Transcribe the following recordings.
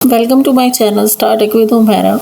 Welcome to my channel Start Tech with Humaira.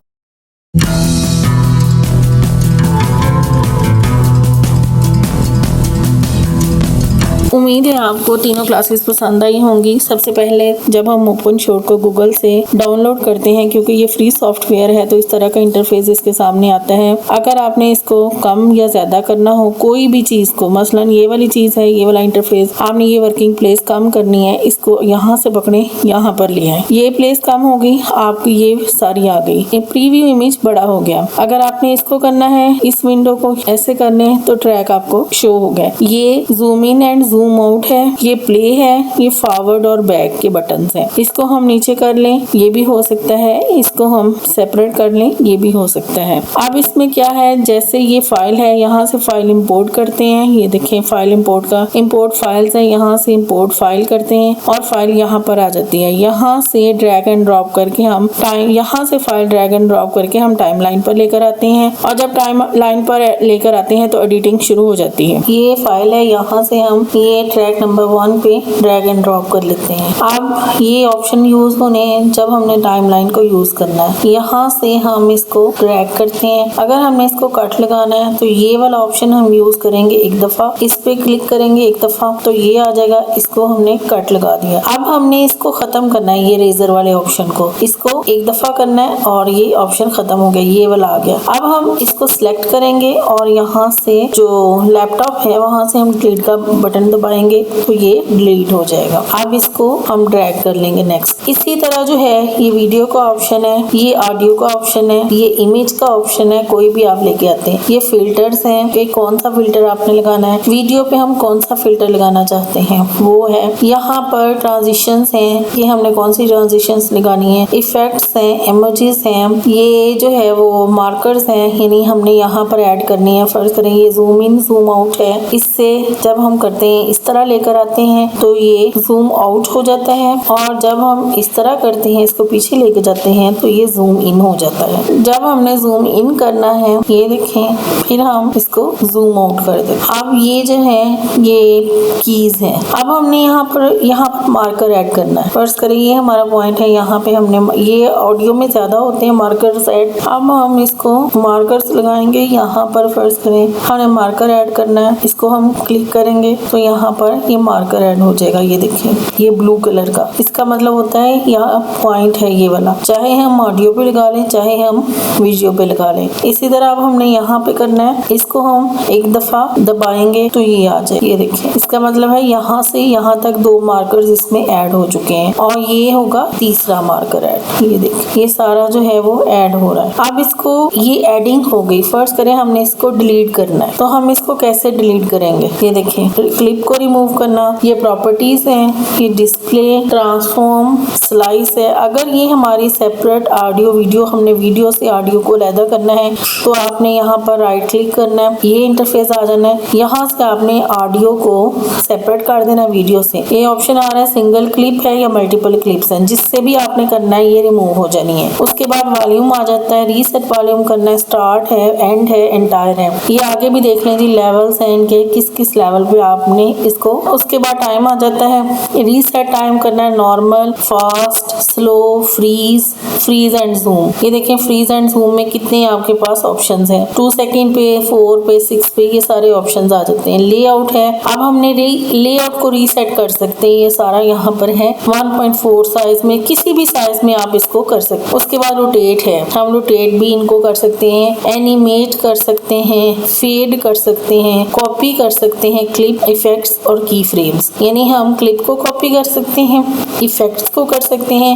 उम्मीद है आपको तीनों क्लासेस पसंद आई होंगी। सबसे पहले जब हम ओपन शॉट को गूगल से डाउनलोड करते हैं, क्योंकि ये फ्री सॉफ्टवेयर है, तो इस तरह का इंटरफेस इसके सामने आता है। अगर आपने इसको कम या ज़्यादा करना हो कोई भी चीज़ को, मसलन ये वाली चीज़ है, ये वाला इंटरफेस, आपने ये वर्किंग प्लेस कम करनी है, इसको यहाँ से पकड़े यहाँ पर लिया है, ये प्लेस कम हो गई, आपकी ये सारी आ गई, प्रीव्यू इमेज बड़ा हो गया। अगर आपने इसको करना है, इस विंडो को ऐसे करने, तो ट्रैक आपको शो हो गया। ये zoom in and zoom out है, ये प्ले है, ये फॉरवर्ड और बैक के बटन्स हैं। इसको हम नीचे कर लें, ये भी हो सकता है, इसको हम सेपरेट कर लें, ये भी हो सकता है। अब इसमें क्या है, जैसे ये फाइल है, यहाँ से फाइल इंपोर्ट करते हैं, ये देखें फाइल इंपोर्ट का इंपोर्ट फाइल्स है, यहाँ से इंपोर्ट फाइल करते हैं और फाइल यहाँ पर आ जाती है। यहाँ से ड्रैग एंड ड्रॉप करके हम यहाँ से फाइल ड्रैग एंड ड्रॉप करके हम टाइमलाइन पर लेकर आते हैं, और जब टाइमलाइन पर लेकर आते हैं तो एडिटिंग शुरू हो जाती है। ये फाइल है, यहाँ से हम ये ट्रैक नंबर 1 पे ड्रैग एंड ड्रॉप कर लेते हैं। अब ये ऑप्शन यूज होने जब हमने टाइमलाइन को यूज करना है, यहाँ से हम इसको ड्रैग करते हैं। अगर हमने इसको कट लगाना है तो ये वाला ऑप्शन हम यूज करेंगे एक दफा, इस पे क्लिक करेंगे एक दफा तो ये आ जाएगा, इसको हमने कट लगा दिया। अब हमने इसको खत्म करना है, ये रेजर वाले ऑप्शन को, इसको एक दफा करना है और ये ऑप्शन खत्म हो गया, ये वाला आ गया। अब हम इसको सिलेक्ट करेंगे और यहाँ से जो लैपटॉप है वहां से हम डिलीट का बटन दबाएंगे तो ये डिलीट हो जाएगा। अब इसको हम ड्रैग कर लेंगे नेक्स्ट। इसी तरह जो है, ये वीडियो का ऑप्शन है, ये ऑडियो का ऑप्शन है, ये इमेज का ऑप्शन है, कोई भी आप लेके आते हैं। ये फिल्टर्स हैं कि कौन सा फिल्टर आपने लगाना है, वीडियो पे हम कौन सा फिल्टर लगाना चाहते हैं वो है। यहाँ पर ट्रांजिशंस हैं, ये हमने कौन सी ट्रांजिशंस लगानी है, इफेक्ट्स हैं, इमोजीज हैं, ये जो है वो मार्कर्स हैं, यानी हमने यहाँ पर ऐड करनी है। फर्ज करें ये जूम इन जूम आउट है, इससे जब हम करते हैं इस तरह लेकर आते हैं तो ये जूम आउट हो जाता है, और जब हम इस तरह करते हैं इसको पीछे लेके जाते हैं तो ये जूम इन हो जाता है। जब हमने जूम इन करना है, ये देखें, फिर हम इसको जूम आउट कर दें। अब ये जो है ये कीज है। अब हमने यहाँ पर मार्कर ऐड करना है। फर्ज करें ये हमारा पॉइंट है, यहाँ पे हमने, ये ऑडियो में ज्यादा होते हैं मार्कर्स ऐड। अब हम इसको मार्कर्स लगाएंगे, यहाँ पर फर्ज करें हमने मार्कर ऐड करना है, इसको हम क्लिक करेंगे तो यहाँ पर ये मार्कर ऐड हो जाएगा। ये देखिए ये ब्लू कलर का, इसका मतलब होता है यहाँ पॉइंट है ये वाला, चाहे हम ऑडियो पे लगा लें चाहे हम वीडियो पे लगा लें। इसी तरह अब हमने यहाँ पे करना है, इसको हम एक दफा दबाएंगे तो ये आ जाए। ये देखिए इसका मतलब है यहाँ से यहाँ तक 2 मार्कर्स इसमें ऐड हो चुके हैं, और ये होगा तीसरा मार्कर ऐड। ये देखिए ये सारा जो है वो ऐड हो रहा है। अब इसको, ये एडिंग हो गई। फर्स्ट करें हमने इसको डिलीट करना है, तो हम इसको कैसे डिलीट करेंगे, ये देखिए क्लिप को रिमूव करना, ये प्रॉपर्टीज हैं, ये डिस्प्ले, ट्रांसफॉर्म, स्लाइस है। अगर ये हमारी सेपरेट ऑडियो वीडियो, हमने वीडियो से ऑडियो को अलग करना है तो आपने यहाँ पर राइट क्लिक करना है, ये इंटरफेस आ जाना है, यहाँ से आपने ऑडियो को सेपरेट कर देना वीडियो से। ये ऑप्शन आ रहा है सिंगल क्लिप है या मल्टीपल क्लिप्स हैं, जिससे भी आपने करना है ये रिमूव हो जानी है। उसके बाद वॉल्यूम आ जाता है, रीसेट वॉल्यूम करना है, स्टार्ट है, एंड है, एंटायर है। ये आगे भी देख लें जी, लेवल्स हैं इनके, किस किस लेवल पे आपने इसको। उसके बाद टाइम आ जाता है, रीसेट टाइम करना है, normal, fast, slow, freeze and zoom. ये देखें फ्रीज एंड जूम में कितने आपके पास ऑप्शंस हैं, 2 सेकंड पे, 4 पे, 6 पे, ये सारे ऑप्शंस आ जाते हैं। लेआउट है, अब हमने लेआउट को रीसेट कर सकते हैं, ये सारा यहाँ पर है। 1.4 साइज में, किसी भी साइज में आप इसको कर सकते हैं। उसके बाद रोटेट है, हम रोटेट भी इनको कर सकते हैं, एनिमेट कर सकते हैं, फेड कर सकते हैं, कॉपी कर सकते हैं, क्लिप, इफेक्ट्स और की फ्रेम्स। यानी हम क्लिप को कॉपी कर सकते हैं, इफेक्ट्स को कर सकते हैं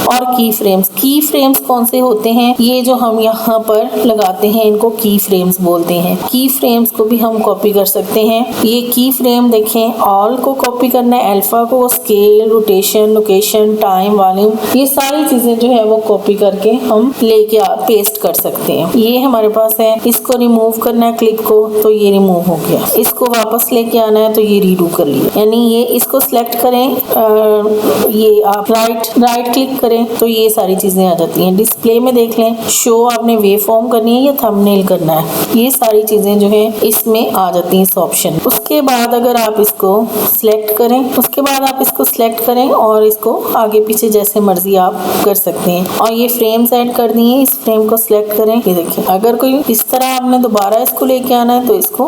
और की फ्रेम्स। की फ्रेम्स कौन से होते हैं, ये जो हम यहाँ पर लगाते हैं इनको की फ्रेम्स बोलते हैं। की फ्रेम्स को भी हम कॉपी कर सकते हैं। ये की फ्रेम देखें, ऑल को कॉपी करना है, अल्फा को, scale, rotation, location, time, volume, ये सारी चीजें जो है वो कॉपी करके हम लेके पेस्ट कर सकते हैं। ये हमारे पास है। इसको रिमूव करना है क्लिप को तो ये रिमूव हो गया, इसको वापस लेके आना है तो ये रीडू कर लिया। यानी ये इसको सिलेक्ट करें, ये आप राइट क्लिक करें तो ये सारी चीजें आ जाती हैं। डिस्प्ले में देख लें, शो आपने वेव फॉर्म करनी है या थंबनेल करना है, ये सारी चीजें जो है इसमें आ जाती हैं इस ऑप्शन। उसके बाद अगर आप इसको सिलेक्ट करें और इसको आगे पीछे जैसे मर्जी आप कर सकते हैं। और ये फ्रेम्स ऐड कर दिए, इस फ्रेम को सिलेक्ट करें। ये देखिए, अगर कोई इस तरह आपने दोबारा इसको लेके आना है तो इसको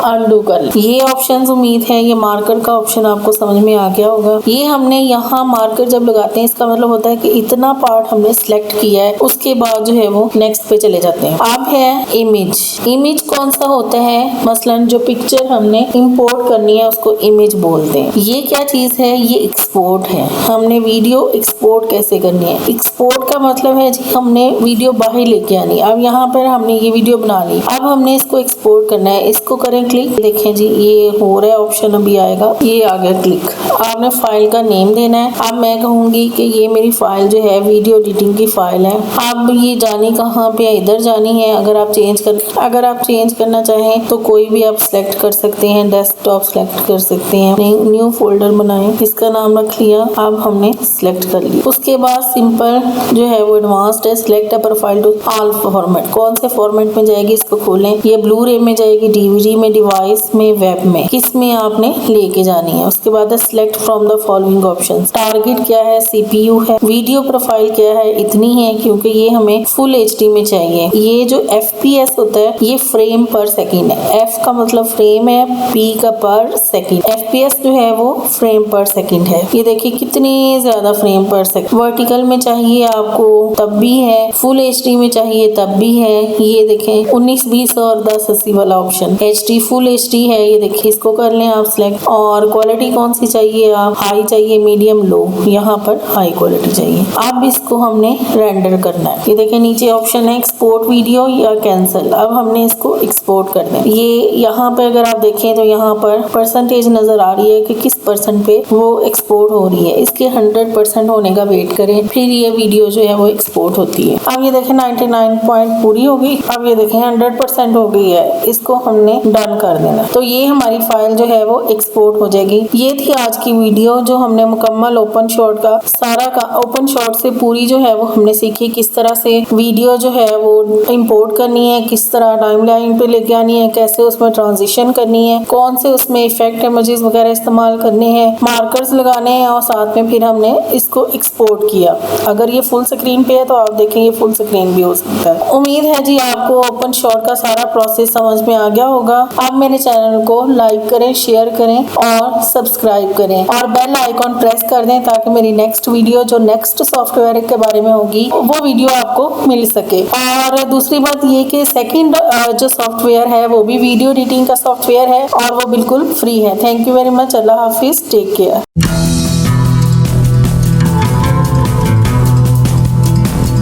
अनडू कर लें। ये ऑप्शंस उम्मीद है ये मार्कर का ऑप्शन आपको समझ में आ गया होगा। ये हमने यहाँ मार्कर जब लगाते हैं इसका मतलब होता है कि इतना पार्ट हमने सिलेक्ट किया है, उसके बाद जो है वो नेक्स्ट पे चले जाते हैं। अब है इमेज कौन सा होता है, मसलन जो पिक्चर हमने इंपोर्ट करनी है उसको इमेज बोलते हैं। ये क्या चीज है, ये एक्सपोर्ट है। हमने वीडियो एक्सपोर्ट कैसे करनी है, एक्सपोर्ट का मतलब है जी हमने वीडियो बाहर लेके आनी। अब यहाँ पर हमने ये वीडियो बना ली, अब हमने इसको एक्सपोर्ट करना है। इसको करें क्लिक, देखें जी ये हो रहा है, ऑप्शन अभी आएगा, ये आ गया क्लिक। आपने फाइल का नेम देना है। अब मैं कहूंगी कि ये मेरी फाइल जो है वीडियो एडिटिंग की फाइल है। अब ये जानी कहाँ पे, इधर जानी है। अगर आप चेंज करना चाहें तो कोई भी आप सिलेक्ट कर सकते हैं, डेस्कटॉप सिलेक्ट कर सकते हैं, न्यू फोल्डर बनाएं, इसका नाम रख लिया। अब हमने सिलेक्ट कर लिया। उसके बाद सिंपल जो है वो एडवांस्ड है, select a profile to all format. कौन से फॉर्मेट में जाएगी इसको खोलें, ये ब्लू रे में जाएगी, डीवीडी में, डिवाइस में, वेब में, किस में आपने लेके जानी है। उसके बाद select from the following options. Target क्या है, सीपीयू है। वीडियो प्रोफाइल क्या है, इतनी है क्योंकि ये हमें फुल एचडी में चाहिए। ये जो एफपीएस होता है ये फ्रेम पर सेकंड है। एफ का मतलब फ्रेम है, पी का पर सेकंड, एफपीएस जो है वो फ्रेम पर सेकंड है। ये देखिए कितनी ज्यादा फ्रेम पर सेकंड। वर्टिकल में चाहिए आपको तब भी है, फुल एचडी में चाहिए तब भी है। ये देखें 19, 20 और 10, 80 वाला ऑप्शन। एचडी फुल एचडी है, ये देखिए इसको कर लें आप सिलेक्ट। और क्वालिटी कौन सी चाहिए, आप हाई चाहिए, मीडियम, लो, यहाँ पर हाई क्वालिटी चाहिए। अब इसको हमने रेंडर करना है। ये देखिए नीचे ऑप्शन है एक्सपोर्ट वीडियो या कैंसिल। अब हमने इसको एक्सपोर्ट करना है। ये यहाँ पे अगर आप देखें तो यहाँ पर परसेंटेज नजर आ रही है कि किस परसेंट पे वो एक्सपोर्ट हो रही है। इसके 100% होने का वेट करें, फिर ये वीडियो जो है वो एक्सपोर्ट होती है। अब ये देखें 99 पॉइंट पूरी हो गई। अब ये देखें 100% हो गई है, इसको हमने डन कर देना। तो ये हमारी फाइल जो है वो एक्सपोर्ट हो जाएगी। ये थी आज की वीडियो जो हमने मुकम्मल ओपनशॉट का सारा का ओपनशॉट से पूरी जो है वो हमने सीखी, किस तरह से वीडियो जो है वो इंपोर्ट करनी है, किस तरह टाइमलाइन पे लेके आनी है, कैसे उसमें ट्रांजिशन करनी है, कौन से उसमें इफेक्ट इमेजेस वगैरह इस्तेमाल करने हैं, मार्कर्स लगाने हैं, और साथ में फिर हमने इसको एक्सपोर्ट किया। अगर ये फुल स्क्रीन पे है तो आप देखें ये फुल स्क्रीन भी हो सकता है। उम्मीद है जी आपको ओपनशॉट का सारा प्रोसेस समझ में आ गया होगा। आप मेरे चैनल को लाइक करें, शेयर करें और सब्सक्राइब करें और बेल आइकॉन प्रेस कर दें ताकि मेरी नेक्स्ट वीडियो जो नेक्स्ट सॉफ्टवेयर के बारे में होगी वो वीडियो आपको मिल सके। और दूसरी बात ये कि सेकंड जो सॉफ्टवेयर है वो भी वीडियो एडिटिंग का सॉफ्टवेयर है और वो बिल्कुल फ्री है। Thank you very much. अल्लाह हाफिज, टेक केयर।